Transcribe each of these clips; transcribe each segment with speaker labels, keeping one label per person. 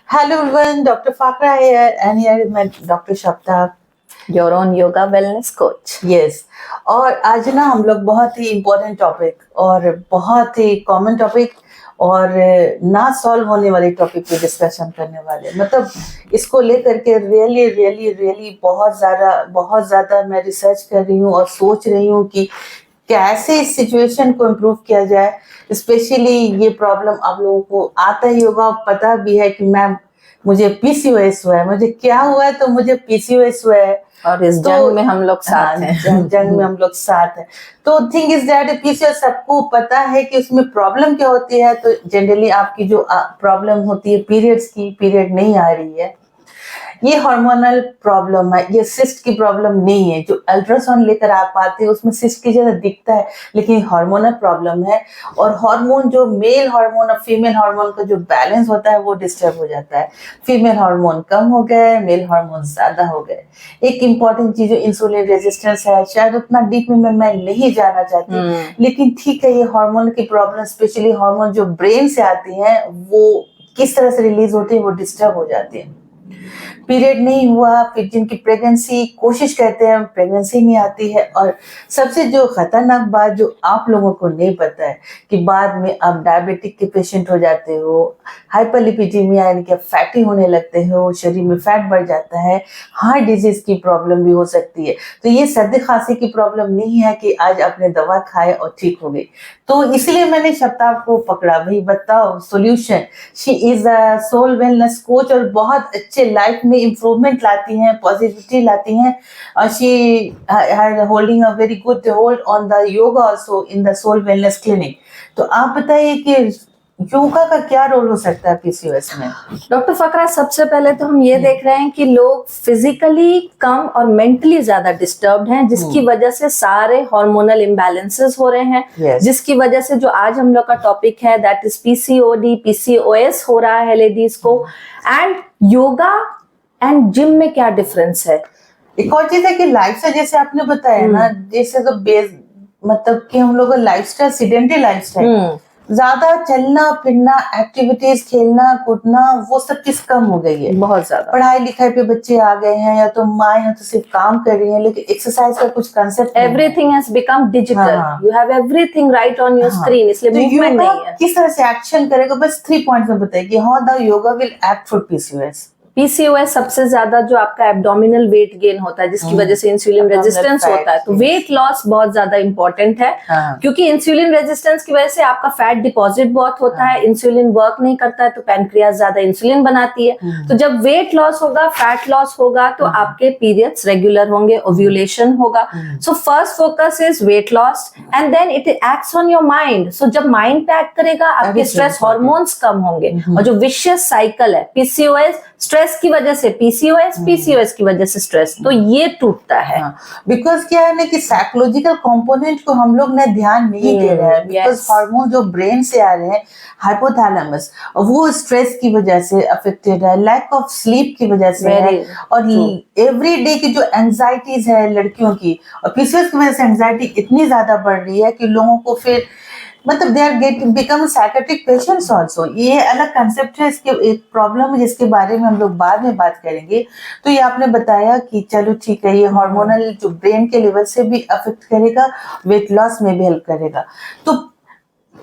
Speaker 1: Hello everyone, Dr. Fakra here and here is my Dr. Shapta.
Speaker 2: Your own yoga wellness coach.
Speaker 1: Yes. और आज ना हम लोग बहुत ही इम्पोर्टेंट टॉपिक और बहुत ही कॉमन टॉपिक और ना सॉल्व होने वाले टॉपिक पे डिस्कशन करने वाले, मतलब इसको लेकर के रियली बहुत ज़्यादा मैं रिसर्च कर रही हूँ और सोच रही हूँ कि कैसे इस सिचुएशन को इम्प्रूव किया जाए। स्पेशली ये प्रॉब्लम आप लोगों को आता ही होगा, पता भी है कि मैम मुझे पीसीओएस हुआ है, मुझे क्या हुआ है, तो मुझे पीसीओएस हुआ है
Speaker 2: और इस जंग में हम लोग साथ हैं।
Speaker 1: जंग में हम लोग साथ हैं। तो थिंग इज दैट पीसीओएस सबको पता है कि उसमें प्रॉब्लम क्या होती है। तो जनरली आपकी जो प्रॉब्लम होती है पीरियड्स की, पीरियड नहीं आ रही है, ये हार्मोनल प्रॉब्लम है, ये सिस्ट की प्रॉब्लम नहीं है। जो अल्ट्रासाउंड लेकर आप आते हैं उसमें सिस्ट की जगह दिखता है, लेकिन हार्मोनल प्रॉब्लम है। और हार्मोन जो मेल हार्मोन और फीमेल हार्मोन का जो बैलेंस होता है वो डिस्टर्ब हो जाता है। फीमेल हार्मोन कम हो गए, मेल हार्मोन ज्यादा हो गए। एक इम्पॉर्टेंट चीज इंसुलिन रेजिस्टेंस है, शायद उतना डीप में मैं नहीं जाना चाहती, लेकिन ठीक है, ये हार्मोन की प्रॉब्लम, स्पेशली हार्मोन जो ब्रेन से आती है वो किस तरह से रिलीज होती है, वो डिस्टर्ब हो जाती है। पीरियड नहीं हुआ, फिर जिनकी प्रेगनेंसी कोशिश करते हैं, प्रेगनेंसी नहीं आती है। और सबसे जो खतरनाक बात जो आप लोगों को नहीं पता है कि बाद में आप डायबिटिक के पेशेंट हो जाते हो, हाइपरलिपिडीमिया यानी कि फैटी होने लगते हो, शरीर में फैट बढ़ जाता है, हार्ट डिजीज की प्रॉब्लम भी हो सकती है। तो ये सर्दी खांसी की प्रॉब्लम नहीं है कि आज आपने दवा खाए और ठीक हो गई। तो इसलिए मैंने शब्दाब को पकड़ा, भाई बताओ solution. She is a Soul Wellness coach और बहुत अच्छे लाइफ में इम्प्रूवमेंट लाती हैं, पॉजिटिविटी लाती हैं। She holding a very good hold on the yoga also in the Soul Wellness clinic. तो आप बताइए कि योगा का क्या रोल हो सकता है पीसीओएस में?
Speaker 2: डॉक्टर फकरा, सबसे पहले तो हम ये देख रहे हैं कि लोग फिजिकली कम और मेंटली ज्यादा डिस्टर्ब्ड हैं, जिसकी वजह से सारे हार्मोनल इम्बैलेंसेस हो रहे हैं, जिसकी वजह से जो आज हम लोग का टॉपिक है दैट इज पीसीओडी, पीसीओएस हो रहा है लेडीज को। एंड योगा एंड जिम में क्या डिफरेंस है?
Speaker 1: एक और चीज है कि लाइफ से, जैसे आपने बताया ना, जैसे तो बेस मतलब कि हम लोग का लाइफस्टाइल सीडेंटरी लाइफस्टाइल, ज्यादा चलना फिरना, एक्टिविटीज, खेलना कूदना, वो सब चीज कम हो गई है
Speaker 2: बहुत ज्यादा।
Speaker 1: पढ़ाई लिखाई पे बच्चे आ गए हैं, या तो माँ या तो सिर्फ काम कर रही है, लेकिन एक्सरसाइज का कुछ concept,
Speaker 2: everything has become digital, you have everything right on your screen, इसलिए
Speaker 1: तो
Speaker 2: मूवमेंट नहीं है।
Speaker 1: किस तरह से एक्शन करेगा, बस 3 पॉइंट्स में बताइए कि how the yoga will act for PCOS.
Speaker 2: PCOS सबसे ज्यादा जो आपका एब्डोमिनल वेट गेन होता है, जिसकी वजह से इंसुलिन रेजिस्टेंस होता है, तो वेट लॉस बहुत ज्यादा इंपॉर्टेंट है, क्योंकि इंसुलिन रेजिस्टेंस की वजह से आपका फैट डिपॉजिट बहुत होता है, इंसुलिन वर्क नहीं करता है, तो पैनक्रियाज ज्यादा इंसुलिन बनाती है। तो जब वेट लॉस होगा, फैट लॉस होगा, तो आपके पीरियड्स रेगुलर होंगे, ओव्यूलेशन होगा। So first focus is weight loss and then it acts on your mind. So जब माइंड पे एक्ट करेगा, आपके स्ट्रेस हार्मोन्स कम होंगे, और जो विशियस साइकिल है पीसीओएस स्ट्रेस की वजह से पीसीओएस, पीसीओएस की वजह से स्ट्रेस, तो ये टूटता है।
Speaker 1: बिकॉज क्या है ना कि साइकोलॉजिकल कंपोनेंट को हम लोग ने ध्यान नहीं दे रहे हैं, बिकॉज हार्मोन जो ब्रेन से आ रहे हैं, हाइपोथैलेमस, वो स्ट्रेस की वजह से अफेक्टेड है, लैक ऑफ स्लीप की वजह से है, और एवरी डे की जो एंजाइटीज है लड़कियों की, और पीसीओएस की वजह से एंजाइटी इतनी ज्यादा बढ़ रही है कि लोगों को फिर मतलब they are become psychiatric patients also. ये अलग कंसेप्ट है, इसके एक प्रॉब्लम है जिसके बारे में हम लोग बाद में बात करेंगे। तो ये आपने बताया कि चलो ठीक है, ये हार्मोनल जो ब्रेन के लेवल से भी अफेक्ट करेगा, वेट लॉस में भी हेल्प करेगा। तो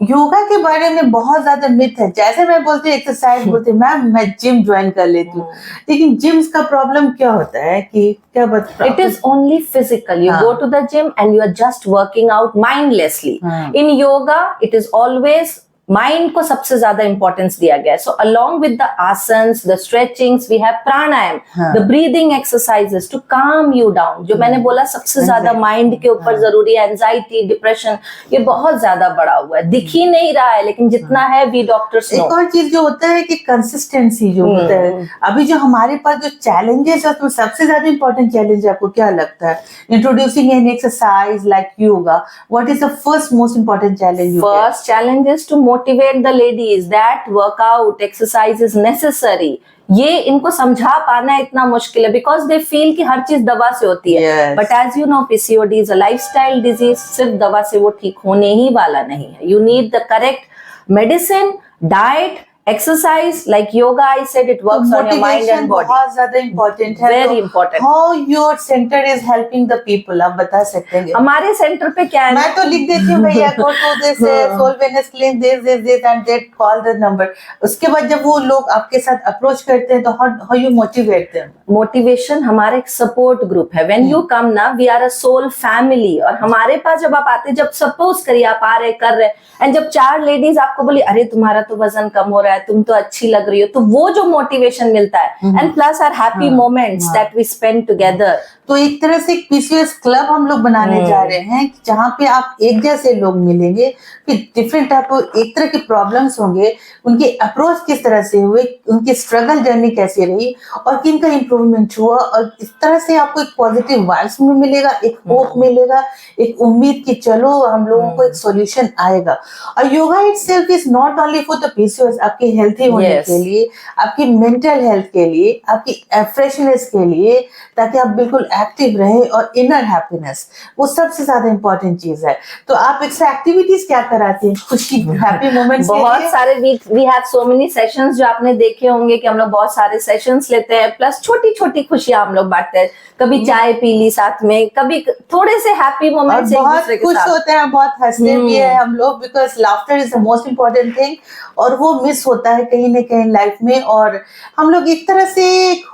Speaker 1: योगा के बारे में बहुत ज्यादा मिथ है, जैसे मैं बोलती हूँ एक्सरसाइज बोलती हूँ मैम मैं जिम ज्वाइन कर लेती हूँ, लेकिन जिम्स का प्रॉब्लम क्या होता है कि क्या बता,
Speaker 2: it is only physical, you go to the gym and you are just working out mindlessly. In yoga it is always mind को सबसे ज्यादा इंपॉर्टेंस दिया गया है। So along with the asanas, the stretchings, we have pranayama, the breathing exercises to calm you down. जो मैंने बोला सबसे ज्यादा माइंड के ऊपर जरूरी है, एंजाइटी, डिप्रेशन, ये बहुत ज्यादा बढ़ा हुआ है, दिख ही नहीं रहा है, लेकिन जितना है वी डॉक्टर्स नो।
Speaker 1: एक और चीज जो होता है कि कंसिस्टेंसी जो होता है, अभी जो हमारे पास जो चैलेंजेस है, उसमें सबसे ज्यादा इंपॉर्टेंट चैलेंज आपको क्या लगता है? Introducing an exercise like yoga, what is the first most important challenge?
Speaker 2: First challenge is to motivate the ladies that workout exercise is necessary. ये इनको समझा पाना इतना मुश्किल है, बिकॉज दे फील कि हर चीज दवा से होती है, but as you know PCOD is a lifestyle disease, सिर्फ दवा से वो ठीक होने ही वाला नहीं है। You need the correct medicine, diet Exercise like yoga, I said, it works on your mind and body.
Speaker 1: बहुत ज्यादा इम्पोर्टेंट है.
Speaker 2: Very important.
Speaker 1: How your center is helping the people, आप बता सकते हैं?
Speaker 2: हमारे सेंटर पे क्या है?
Speaker 1: मैं तो लिख देती हूँ भैया, go to this soul wellness clinic, this and that, call the number. उसके बाद जब वो लोग आपके साथ अप्रोच करते हैं तो how you motivate them?
Speaker 2: Motivation हमारा एक सपोर्ट ग्रुप है. व्हेन यू कम ना, we are a soul family. और हमारे पास जब आप आते, जब सपोज करिए आप आ रहे कर रहे, एंड जब 4 लेडीज आपको बोली अरे तुम्हारा तो वजन कम हो रहा है, तुम तो अच्छी लग रही हो, तो वो जो मोटिवेशन मिलता है, and plus are happy moments that we spend together.
Speaker 1: तो एक तरह से एक पीसीओएस क्लब हम लोग बनाने जा रहे हैं, जहाँ पे आप एक जैसे लोग मिलेंगे, फिर डिफरेंट टाइप एक तरह के प्रॉब्लम्स होंगे, उनके अप्रोच किस तरह से हुए, उनकी स्ट्रगल जर्नी कैसी रही और किनका इम्प्रूवमेंट हुआ, और इस तरह से आपको एक पॉजिटिव वाइब्स में मिलेगा, एक होप मिलेगा, एक उम्मीद कि चलो हम लोगों को एक सॉल्यूशन आएगा. और yoga itself is not only for the PCOS, आपके हेल्थी होने के लिए, आपकी मेंटल हेल्थ के लिए, आपकी फ्रेशनेस के लिए, ताकि आप बिल्कुल एक्टिव रहे, और इनर हैप्पीनेस वो सबसे ज्यादा इंपॉर्टेंट चीज है. तो आप एक्स्ट्रा एक्टिविटीज क्या कराते हैं खुशी हैप्पी मोमेंट्स?
Speaker 2: बहुत सारे we have so many sessions जो आपने देखे होंगे कि हम लोग बहुत सारे सेशंस लेते हैं, प्लस छोटी छोटी खुशियां हम लोग बांटते हैं. कभी चाय पी ली साथ में, कभी थोड़े से हैप्पी मोमेंट्स एक दूसरे के साथ.
Speaker 1: खुश होते हैं, बहुत हंसते भी है हम लोग, because laughter is the most important thing, और वो मिस होता है कहीं ना कहीं लाइफ में. और हम लोग एक तरह से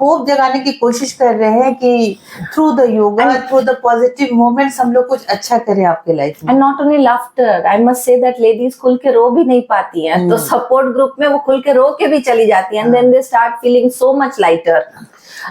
Speaker 1: होप जगाने की कोशिश कर रहे हैं कि through the yoga, through the positive moments हम लोग कुछ अच्छा करें आपके लाइफ में.
Speaker 2: And not only laughter, I must say that ladies खुल के रो भी नहीं पाती हैं, तो सपोर्ट ग्रुप में वो खुल के रो के भी चली जाती हैं, and then they start feeling so much lighter.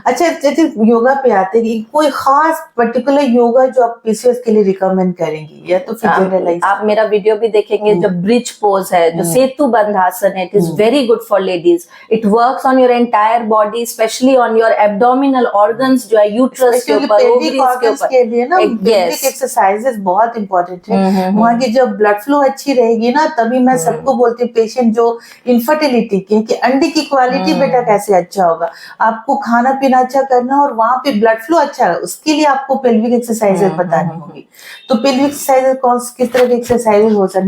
Speaker 1: अच्छा, जैसे योगा पे आते हैं, कोई खास पर्टिकुलर योगा जो आप पीसीओएस के लिए रिकमेंड करेंगी, या तो फिर जनरलाइज?
Speaker 2: आप मेरा वीडियो भी देखेंगे, जो ब्रिज पोज है, जो सेतु बंध आसन है, it is very good for ladies. It works on your entire body, specially on your abdominal organs जो है यूट्रस के ऊपर, ओवरीज के ऊपर.
Speaker 1: के लिए ना बेसिक एक्सरसाइजेस बहुत इंपॉर्टेंट है. वहाँ की जब ब्लड फ्लो अच्छी रहेगी ना, तभी मैं सबको बोलती हूँ पेशेंट जो इनफर्टिलिटी के, कि अंडे की क्वालिटी बेटा कैसे अच्छा होगा, आपको खाना पीना अच्छा करना, और वहां पे ब्लड फ्लो अच्छा है, उसके लिए आपको पेल्विक एक्सरसाइजेस बतानी होगी. तो पेल्विक एक्सरसाइजेस किस तरह के एक्सरसाइजेस हो सकते हैं?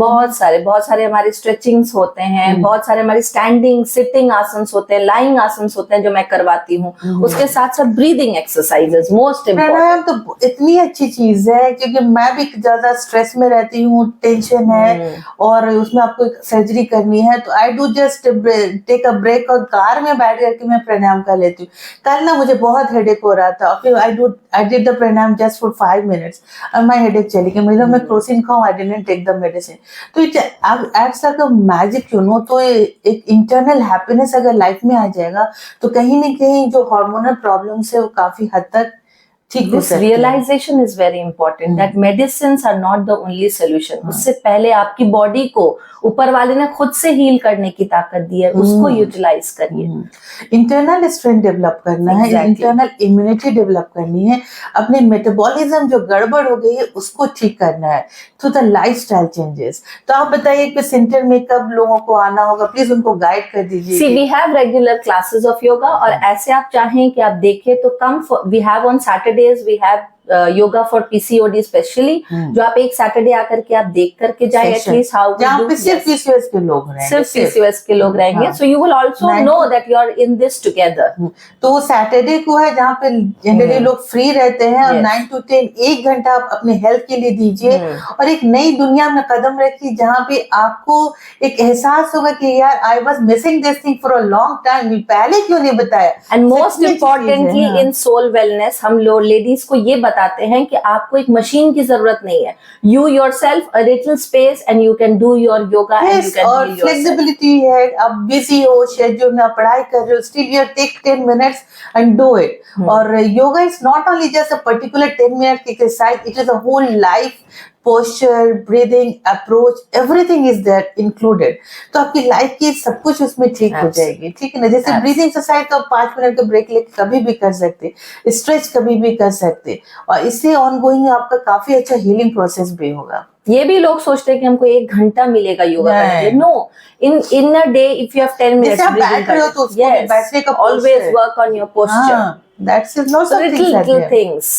Speaker 2: बहुत सारे हमारे स्ट्रेचिंग्स होते हैं, बहुत सारे हमारे स्टैंडिंग सिटिंग आसन्स होते हैं, लाइंग आसन्स होते हैं जो मैं करवाती हूँ. उसके साथ साथ ब्रीदिंग एक्सरसाइजेस मोस्ट इम्पोर्टेंट.
Speaker 1: प्राणायाम तो इतनी अच्छी चीज है, क्योंकि मैं भी ज्यादा स्ट्रेस में रहती हूँ, टेंशन है, और उसमें आपको एक सर्जरी करनी है, तो I do just take a break, और कार में बैठ करके मैं प्राणायाम कर लेती हूँ. कल ना मुझे बहुत हेडेक हो रहा था, फिर I did the pranayama just for 5 minutes, और माय हेडेक चली गई. मतलब मैं क्रोसिन खाऊं, I didn't take the medicine. तो it acts like a magic, you know. तो एक इंटरनल हैप्पीनेस अगर लाइफ में आ जाएगा, तो कहीं ना कहीं जो हार्मोनल प्रॉब्लम्स है वो काफी हद तक ठीक हो
Speaker 2: This
Speaker 1: सकती है.
Speaker 2: realization is very important that medicines are not the only solution. उससे पहले आपकी बॉडी को ऊपर वाले ने खुद से हील करने की ताकत दी है, उसको यूटिलाइज करिए.
Speaker 1: इंटरनल स्ट्रेंथ डेवलप करना है, इंटरनल इम्यूनिटी डेवलप करनी है, अपने मेटाबॉलिज्म जो गड़बड़ हो गई है उसको ठीक करना है थ्रू द लाइफस्टाइल चेंजेस. तो आप बताइए कि सेंटर में कब लोगों को आना होगा, प्लीज उनको गाइड कर दीजिए.
Speaker 2: See, we have regular classes of yoga, और ऐसे आप चाहें कि आप देखें तो we have on Saturdays we have yoga for PCOD specially, जो आप एक सैटरडे आकर के आप देख करके जाए, एटलीस्ट हाउ
Speaker 1: जहाँ पे सिर्फ पीसीओएस के लोग रहेंगे,
Speaker 2: सिर्फ पीसीओएस के लोग रहेंगे. So you will also know that you are in this together.
Speaker 1: तो वो सैटरडे को है जहाँ पे जनरली लोग फ्री रहते हैं, और 9 to 10 1 घंटा आप अपने हेल्थ के लिए दीजिए, और एक नई दुनिया में कदम रखिए, जहाँ पे आपको एक एहसास होगा कि यार I was missing this thing for a long time, पहले क्यों नहीं बताया.
Speaker 2: And most importantly in Soul Wellness हम लोग लेडीज को ये बताते हैं कि आपको एक मशीन की जरूरत नहीं है. You yourself a little space and you can do your yoga and you can
Speaker 1: और फ्लेक्सिबिलिटी है. आप बिजी हो, शेड्यूल में पढ़ाई कर रहे हो, still you take 10 minutes and do it. और yoga is not only just a particular 10 minute exercise, it is a whole life posture, breathing, approach, everything is there included. तो आपकी लाइफ की सब कुछ उसमें ठीक हो जाएगी. ठीक है ना. जैसे ब्रीदिंग एक्सरसाइज तो 5 मिनट का ब्रेक लेके कभी भी कर सकते, स्ट्रेच कभी भी कर सकते, और इससे ऑनगोइंग आपका काफी अच्छा हीलिंग प्रोसेस भी होगा.
Speaker 2: ये भी लोग सोचते हैं कि हमको 1 घंटा मिलेगा योगा करने के लिए. No, in a day if you have 10 minutes
Speaker 1: जैसे आप बैठ रहे हो तो उसको बैठने का
Speaker 2: always work on your posture.
Speaker 1: That's lots of
Speaker 2: little things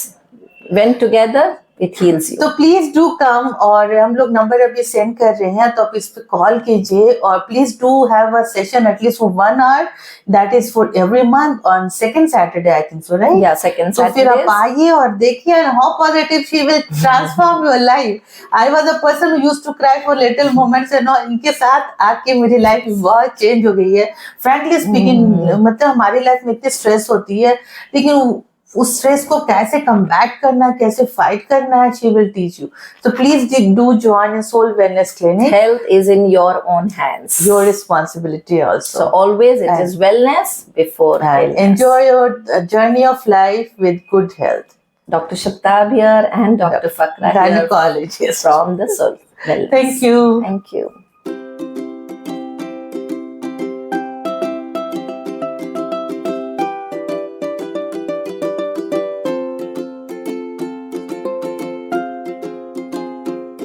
Speaker 2: when together it heals you.
Speaker 1: तो प्लीज डू कम, और हम लोग नंबर अभी सेंड कर रहे हैं, तो आप इस पे कॉल कीजिए, और please do have a session at least for 1 hour, that is for every month on second Saturday, I think so, right?
Speaker 2: Yeah, second
Speaker 1: तो फिर आप
Speaker 2: Saturdays.
Speaker 1: आइए और देखिए how positive she will transform your life. I was a person who used to cry for little moments and all, इनके साथ आके मेरी लाइफ बहुत चेंज हो गई है। फ्रैंकली स्पीकिंग, मतलब हमारी लाइफ में इतनी स्ट्रेस होती है, लेकिन उस स्ट्रेस को कैसे कमबैट करना है, कैसे फाइट करना है, she will teach you. So please do join a soul wellness clinic.
Speaker 2: Health is in your own hands.
Speaker 1: Your responsibility also.
Speaker 2: So always it is wellness before illness.
Speaker 1: Enjoy your journey of life with good health.
Speaker 2: Dr. Shaptab here and Dr. Fakra here
Speaker 1: Gynecologist
Speaker 2: from the Soul Wellness.
Speaker 1: Thank you.
Speaker 2: Thank you.